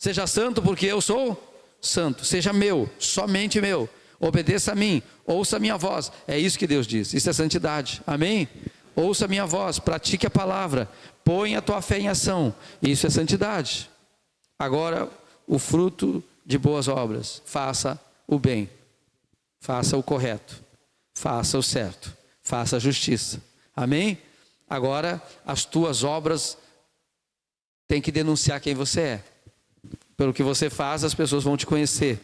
Seja santo porque eu sou santo. Seja meu, somente meu. Obedeça a mim, ouça a minha voz. É isso que Deus diz, isso é santidade, amém? Ouça a minha voz, pratique a palavra, põe a tua fé em ação, isso é santidade. Agora, o fruto de boas obras: faça o bem, faça o correto, faça o certo, faça a justiça, amém? Agora, as tuas obras têm que denunciar quem você é. Pelo que você faz, as pessoas vão te conhecer,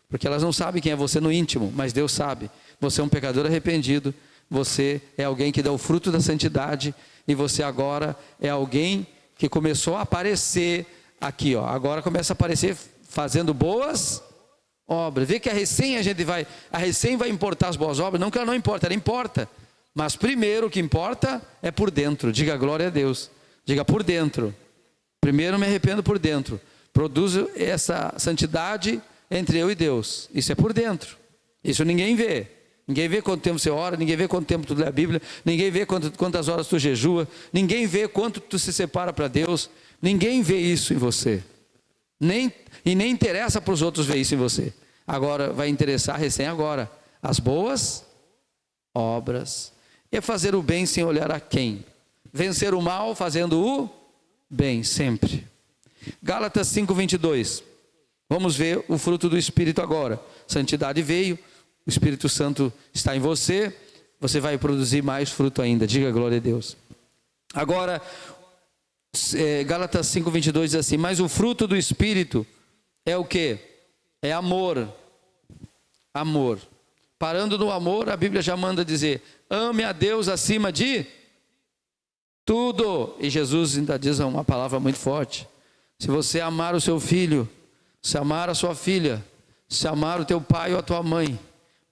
porque elas não sabem quem é você no íntimo, mas Deus sabe. Você é um pecador arrependido, você é alguém que dá o fruto da santidade, e você agora é alguém que começou a aparecer aqui, ó. Agora começa a aparecer fazendo boas obras. Vê que a recém vai importar as boas obras. Não que ela não importa, ela importa, mas primeiro o que importa é por dentro. Diga glória a Deus, diga por dentro. Primeiro me arrependo por dentro, produzo essa santidade entre eu e Deus. Isso é por dentro, isso ninguém vê. Ninguém vê quanto tempo você ora, ninguém vê quanto tempo tu lê a Bíblia, ninguém vê quantas horas tu jejua, ninguém vê quanto tu se separa para Deus, ninguém vê isso em você, e nem interessa para os outros ver isso em você. Agora vai interessar recém agora as boas obras, é fazer o bem sem olhar a quem, vencer o mal fazendo o bem sempre. Gálatas 5:22, vamos ver o fruto do Espírito agora. Santidade veio, o Espírito Santo está em você, você vai produzir mais fruto ainda, diga glória a Deus. Agora, Gálatas 5:22 diz assim: mas o fruto do Espírito é o que? É amor. Amor. Parando no amor, a Bíblia já manda dizer: ame a Deus acima de tudo. E Jesus ainda diz uma palavra muito forte: se você amar o seu filho, se amar a sua filha, se amar o teu pai ou a tua mãe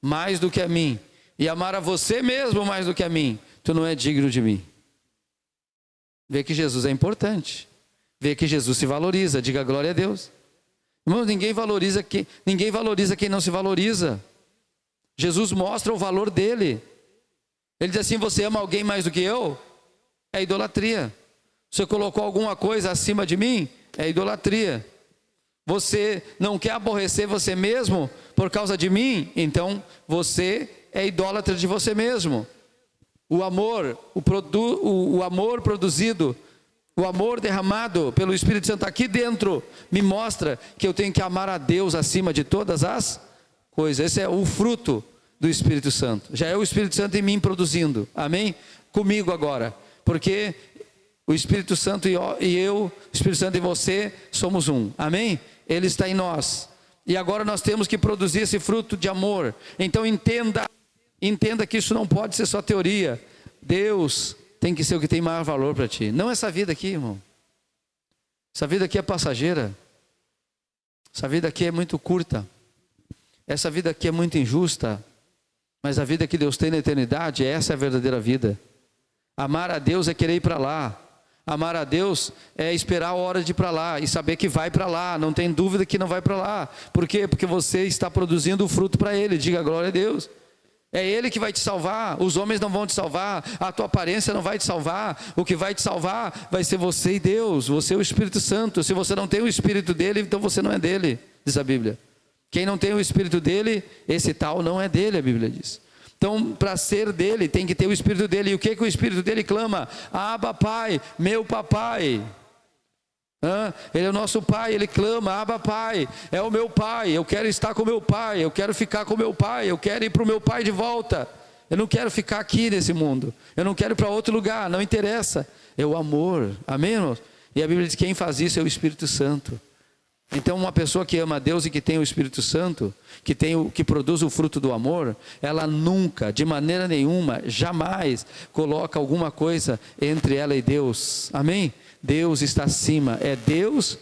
mais do que a mim, e amar a você mesmo mais do que a mim, tu não é digno de mim. Vê que Jesus é importante, vê que Jesus se valoriza, diga glória a Deus. Irmãos, ninguém valoriza quem não se valoriza. Jesus mostra o valor dele. Ele diz assim: você ama alguém mais do que eu? É idolatria. Você colocou alguma coisa acima de mim? É idolatria. Você não quer aborrecer você mesmo por causa de mim? Então você é idólatra de você mesmo. O amor, o amor produzido, o amor derramado pelo Espírito Santo aqui dentro, me mostra que eu tenho que amar a Deus acima de todas as coisas. Esse é o fruto do Espírito Santo. Já é o Espírito Santo em mim produzindo, amém? Comigo agora, porque o Espírito Santo e eu, o Espírito Santo e você, somos um, amém? Ele está em nós, e agora nós temos que produzir esse fruto de amor. Então entenda que isso não pode ser só teoria. Deus tem que ser o que tem maior valor para ti, não essa vida aqui, irmão. Essa vida aqui é passageira, essa vida aqui é muito curta, essa vida aqui é muito injusta, mas a vida que Deus tem na eternidade, essa é a verdadeira vida. Amar a Deus é querer ir para lá. Amar a Deus é esperar a hora de ir para lá e saber que vai para lá, não tem dúvida que não vai para lá. Por quê? Porque você está produzindo o fruto para Ele, diga glória a Deus. É Ele que vai te salvar, os homens não vão te salvar, a tua aparência não vai te salvar, o que vai te salvar vai ser você e Deus, você e o Espírito Santo. Se você não tem o Espírito dele, então você não é dele, diz a Bíblia. Quem não tem o Espírito dele, esse tal não é dele, a Bíblia diz. Então, para ser dele, tem que ter o Espírito dele. E o que o Espírito dele clama? Abba, Pai, meu papai. Ele é o nosso Pai, ele clama: Abba, Pai, é o meu Pai, eu quero estar com o meu Pai, eu quero ficar com o meu Pai, eu quero ir para o meu Pai de volta. Eu não quero ficar aqui nesse mundo, eu não quero ir para outro lugar, não interessa. É o amor, amém, irmãos? E a Bíblia diz que quem faz isso é o Espírito Santo. Então uma pessoa que ama a Deus e que tem o Espírito Santo, que produz o fruto do amor, ela nunca, de maneira nenhuma, jamais coloca alguma coisa entre ela e Deus, amém? Deus está acima, é Deus,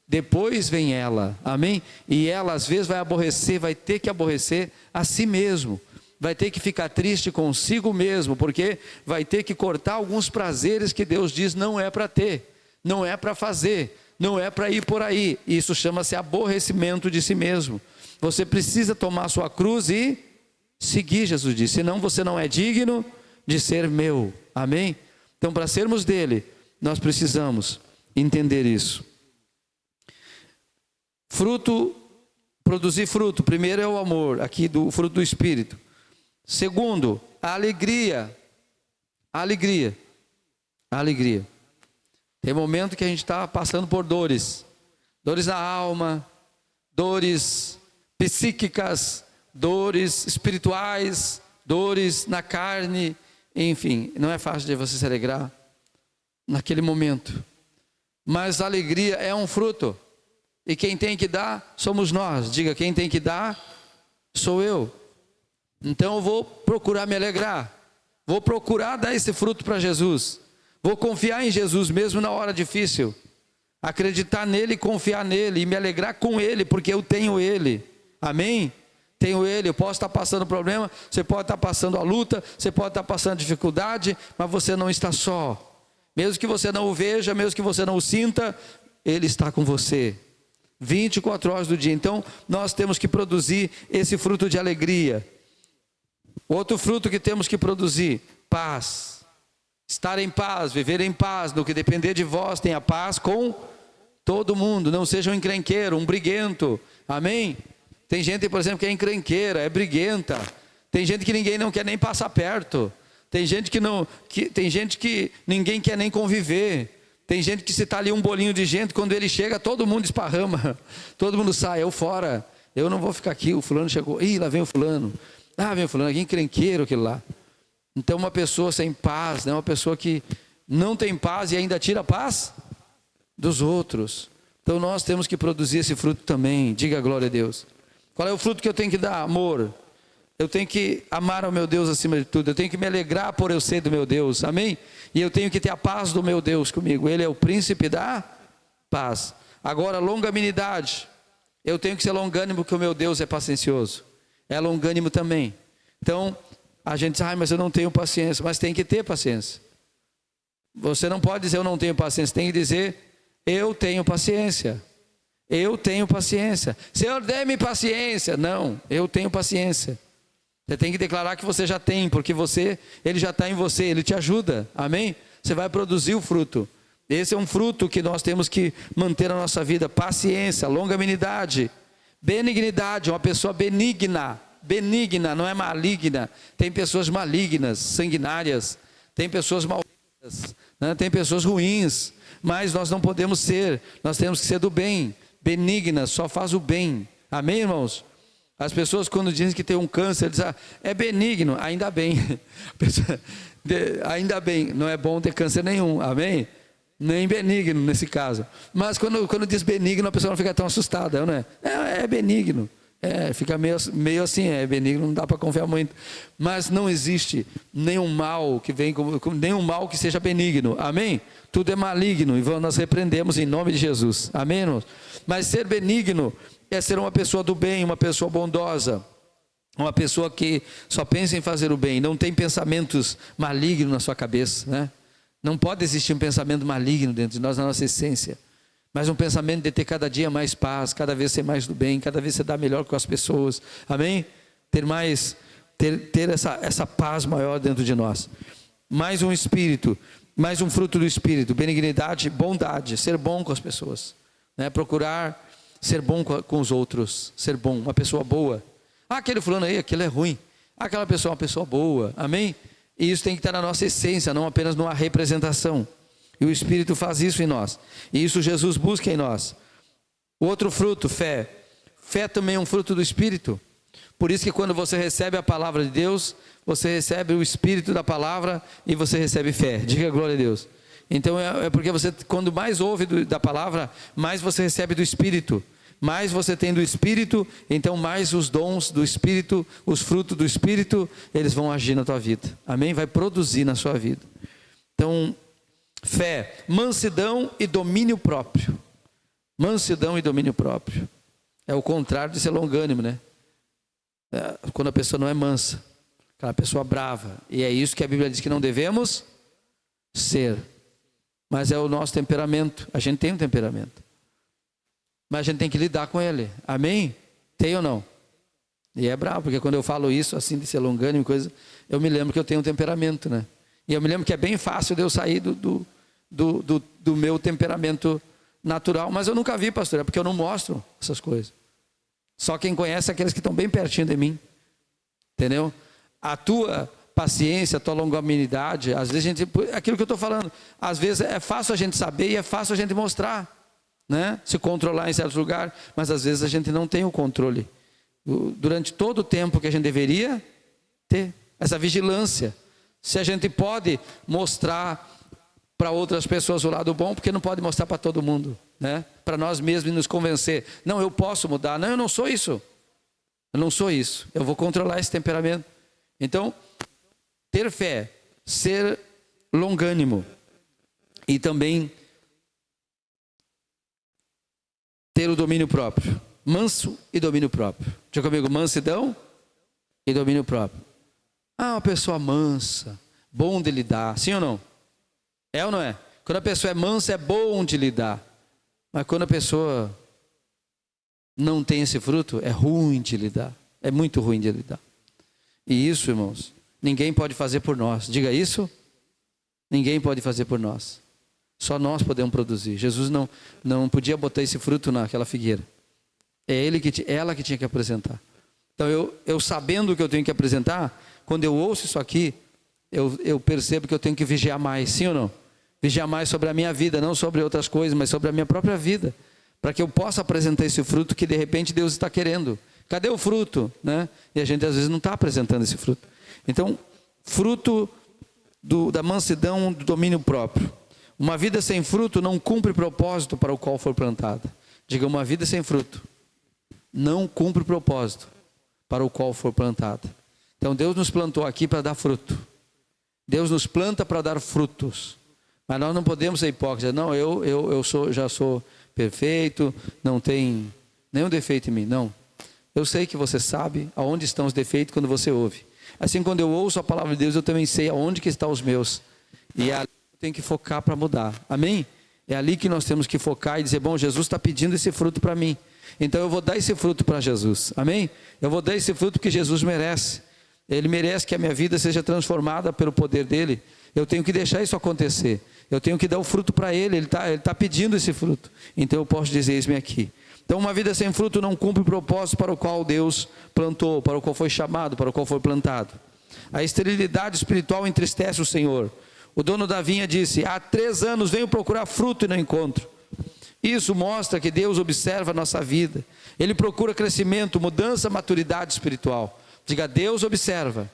depois vem ela, amém? E ela às vezes vai ter que aborrecer a si mesmo, vai ter que ficar triste consigo mesmo, porque vai ter que cortar alguns prazeres que Deus diz não é para ter, não é para fazer, não é para ir por aí. Isso chama-se aborrecimento de si mesmo. Você precisa tomar sua cruz e seguir, Jesus disse, senão você não é digno de ser meu, amém? Então, para sermos dele, nós precisamos entender isso. Produzir fruto. Primeiro é o amor, aqui do fruto do Espírito. Segundo, a alegria. A alegria. A alegria. Tem momento que a gente está passando por dores. Dores na alma, dores psíquicas, dores espirituais, dores na carne. Enfim, não é fácil de você se alegrar naquele momento. Mas a alegria é um fruto. E quem tem que dar somos nós. Diga, quem tem que dar sou eu. Então eu vou procurar me alegrar. Vou procurar dar esse fruto para Jesus. Vou confiar em Jesus mesmo na hora difícil. Acreditar nele e confiar nele. E me alegrar com ele, porque eu tenho ele. Amém? Tenho ele. Eu posso estar passando problema. Você pode estar passando a luta. Você pode estar passando dificuldade. Mas você não está só. Mesmo que você não o veja, mesmo que você não o sinta, ele está com você. 24 horas do dia. Então nós temos que produzir esse fruto de alegria. Outro fruto que temos que produzir: paz. Estar em paz, viver em paz. No que depender de vós, tenha paz com todo mundo. Não seja um encrenqueiro, um briguento. Amém? Tem gente, por exemplo, que é encrenqueira, é briguenta. Tem gente que ninguém não quer nem passar perto. Tem gente que ninguém quer nem conviver. Tem gente que, se está ali um bolinho de gente, quando ele chega, todo mundo esparrama. Todo mundo sai, eu fora. Eu não vou ficar aqui, o fulano chegou. Ih, lá vem o fulano. Ah, vem o fulano, aqui encrenqueiro aquele lá. Então uma pessoa sem paz, né? Uma pessoa que não tem paz e ainda tira a paz dos outros. Então nós temos que produzir esse fruto também. Diga glória a Deus. Qual é o fruto que eu tenho que dar? Amor. Eu tenho que amar ao meu Deus acima de tudo. Eu tenho que me alegrar por eu ser do meu Deus. Amém? E eu tenho que ter a paz do meu Deus comigo. Ele é o príncipe da paz. Agora, longanimidade. Eu tenho que ser longânimo porque o meu Deus é paciencioso. É longânimo também. Então, a gente diz, mas eu não tenho paciência. Mas tem que ter paciência. Você não pode dizer eu não tenho paciência. Tem que dizer eu tenho paciência. Eu tenho paciência. Senhor, dê-me paciência. Não, eu tenho paciência. Você tem que declarar que você já tem, porque ele já está em você, ele te ajuda, amém? Você vai produzir o fruto. Esse é um fruto que nós temos que manter na nossa vida: paciência, longanimidade, benignidade. Uma pessoa benigna, não é maligna. Tem pessoas malignas, sanguinárias, tem pessoas malditas, né? Tem pessoas ruins, mas nós não podemos ser, nós temos que ser do bem. Benigna, só faz o bem, amém, irmãos? As pessoas, quando dizem que tem um câncer, dizem, é benigno, ainda bem. Ainda bem, não é bom ter câncer nenhum, amém? Nem benigno nesse caso. Mas quando diz benigno, a pessoa não fica tão assustada, não é? É benigno. Fica meio assim, é benigno, não dá para confiar muito. Mas não existe nenhum mal que venha, nenhum mal que seja benigno, amém? Tudo é maligno e nós repreendemos em nome de Jesus, amém, irmãos? Mas ser benigno é ser uma pessoa do bem, uma pessoa bondosa, uma pessoa que só pensa em fazer o bem, não tem pensamentos malignos na sua cabeça, né? Não pode existir um pensamento maligno dentro de nós, na nossa essência, mas um pensamento de ter cada dia mais paz, cada vez ser mais do bem, cada vez você dar melhor com as pessoas, amém? Ter essa paz maior dentro de nós. Mais um espírito, mais um fruto do espírito: benignidade, bondade, ser bom com as pessoas, né? Procurar ser bom com os outros, ser bom, uma pessoa boa. Aquele fulano aí, aquele é ruim. Aquela pessoa é uma pessoa boa, amém? E isso tem que estar na nossa essência, não apenas numa representação. E o Espírito faz isso em nós. E isso Jesus busca em nós. O outro fruto, fé. Fé também é um fruto do Espírito. Por isso que quando você recebe a palavra de Deus, você recebe o Espírito da palavra e você recebe fé. Diga glória a Deus. Então é porque você, quando mais ouve da palavra, mais você recebe do Espírito. Mais você tem do Espírito, então mais os dons do Espírito, os frutos do Espírito, eles vão agir na tua vida. Amém? Vai produzir na sua vida. Então, fé, mansidão e domínio próprio. Mansidão e domínio próprio. É o contrário de ser longânimo, né? Quando a pessoa não é mansa, aquela pessoa brava. E é isso que a Bíblia diz que não devemos ser. Mas é o nosso temperamento. A gente tem um temperamento. Mas a gente tem que lidar com ele. Amém? Tem ou não? E é bravo, porque quando eu falo isso, assim, de ser longânimo e coisa, eu me lembro que eu tenho um temperamento, né? E eu me lembro que é bem fácil de eu sair do meu temperamento natural, mas eu nunca vi, pastor, é porque eu não mostro essas coisas. Só quem conhece é aqueles que estão bem pertinho de mim, entendeu? A tua paciência, a tua longanimidade, às vezes aquilo que eu estou falando, às vezes é fácil a gente saber e é fácil a gente mostrar, né? Se controlar em certos lugares, mas às vezes a gente não tem o controle, durante todo o tempo que a gente deveria ter, essa vigilância. Se a gente pode mostrar para outras pessoas o lado bom, porque não pode mostrar para todo mundo, né? Para nós mesmos nos convencer, não, eu posso mudar, não, eu não sou isso, eu vou controlar esse temperamento. Então, ter fé, ser longânimo e também ter o domínio próprio, manso e domínio próprio. Diga comigo, mansidão e domínio próprio. Uma pessoa mansa, bom de lidar, sim ou não? É ou não é? Quando a pessoa é mansa, é bom de lidar. Mas quando a pessoa não tem esse fruto, é ruim de lidar. É muito ruim de lidar. E isso, irmãos, ninguém pode fazer por nós. Diga isso. Ninguém pode fazer por nós. Só nós podemos produzir. Jesus não podia botar esse fruto naquela figueira. É ela que tinha que apresentar. Então eu sabendo o que eu tenho que apresentar, quando eu ouço isso aqui, eu percebo que eu tenho que vigiar mais, sim ou não? Vigiar mais sobre a minha vida, não sobre outras coisas, mas sobre a minha própria vida, para que eu possa apresentar esse fruto que de repente Deus está querendo. Cadê o fruto, né? E a gente às vezes não está apresentando esse fruto. Então, fruto da mansidão, do domínio próprio. Uma vida sem fruto não cumpre propósito para o qual for plantada. Diga, uma vida sem fruto não cumpre propósito para o qual for plantada. Então Deus nos plantou aqui para dar fruto. Deus nos planta para dar frutos. Mas nós não podemos ser hipócritas. Não, já sou perfeito, não tem nenhum defeito em mim. Não. Eu sei que você sabe aonde estão os defeitos quando você ouve. Assim, quando eu ouço a palavra de Deus, eu também sei aonde que estão os meus. E é ali que eu tenho que focar para mudar. Amém? É ali que nós temos que focar e dizer, bom, Jesus está pedindo esse fruto para mim. Então eu vou dar esse fruto para Jesus. Amém? Eu vou dar esse fruto que Jesus merece. Ele merece que a minha vida seja transformada pelo poder dele. Eu tenho que deixar isso acontecer. Eu tenho que dar o fruto para ele. Ele tá pedindo esse fruto. Então eu posso dizer, eis-me aqui. Então uma vida sem fruto não cumpre o propósito para o qual Deus plantou, para o qual foi chamado, para o qual foi plantado. A esterilidade espiritual entristece o Senhor. O dono da vinha disse, há 3 anos venho procurar fruto e não encontro. Isso mostra que Deus observa a nossa vida. Ele procura crescimento, mudança, maturidade espiritual. Diga, Deus observa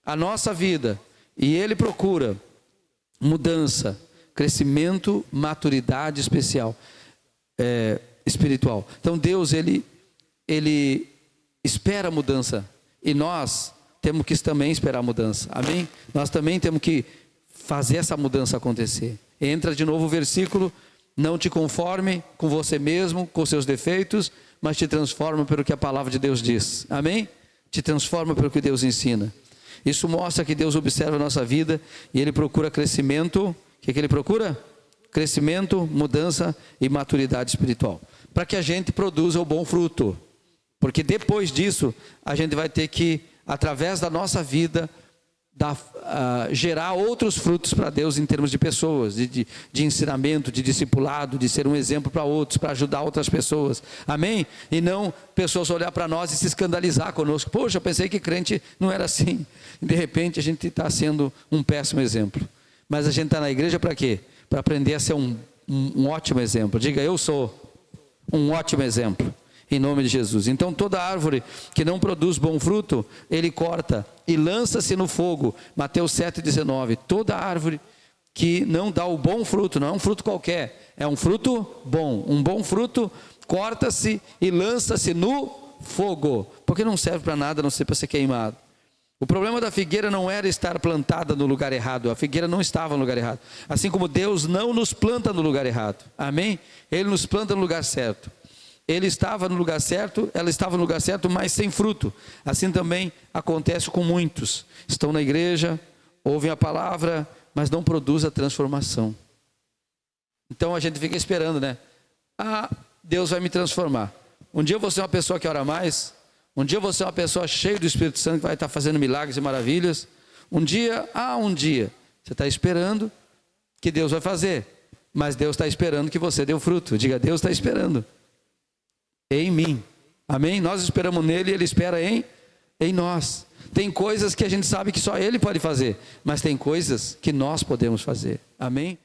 a nossa vida e Ele procura mudança, crescimento, maturidade espiritual. Então Deus, Ele espera a mudança e nós temos que também esperar a mudança. Amém? Nós também temos que fazer essa mudança acontecer. Entra de novo o versículo, não te conforme com você mesmo, com seus defeitos, mas te transforma pelo que a palavra de Deus diz. Amém? Te transforma pelo que Deus ensina. Isso mostra que Deus observa a nossa vida e Ele procura crescimento. O que Ele procura? Crescimento, mudança e maturidade espiritual. Para que a gente produza o bom fruto. Porque depois disso, a gente vai ter que, através da nossa vida, gerar outros frutos para Deus em termos de pessoas, de ensinamento, de discipulado, de ser um exemplo para outros, para ajudar outras pessoas. Amém? E não pessoas olhar para nós e se escandalizar conosco. Poxa, eu pensei que crente não era assim. E de repente a gente está sendo um péssimo exemplo. Mas a gente está na igreja para quê? Para aprender a ser um ótimo exemplo. Diga, eu sou um ótimo exemplo. Em nome de Jesus. Então toda árvore que não produz bom fruto, Ele corta e lança-se no fogo. Mateus 7,19. Toda árvore que não dá o bom fruto, não é um fruto qualquer, é um fruto bom. Um bom fruto corta-se e lança-se no fogo. Porque não serve para nada, a não ser para ser queimado. O problema da figueira não era estar plantada no lugar errado. A figueira não estava no lugar errado. Assim como Deus não nos planta no lugar errado. Amém? Ele nos planta no lugar certo. Ele estava no lugar certo, ela estava no lugar certo, mas sem fruto. Assim também acontece com muitos. Estão na igreja, ouvem a palavra, mas não produz a transformação. Então a gente fica esperando, né? Deus vai me transformar. Um dia eu vou ser uma pessoa que ora mais. Um dia eu vou ser uma pessoa cheia do Espírito Santo que vai estar fazendo milagres e maravilhas. Um dia. Você está esperando que Deus vai fazer. Mas Deus está esperando que você dê o fruto. Diga, Deus está esperando em mim. Amém? Nós esperamos nele e ele espera em nós. Tem coisas que a gente sabe que só ele pode fazer, mas tem coisas que nós podemos fazer. Amém?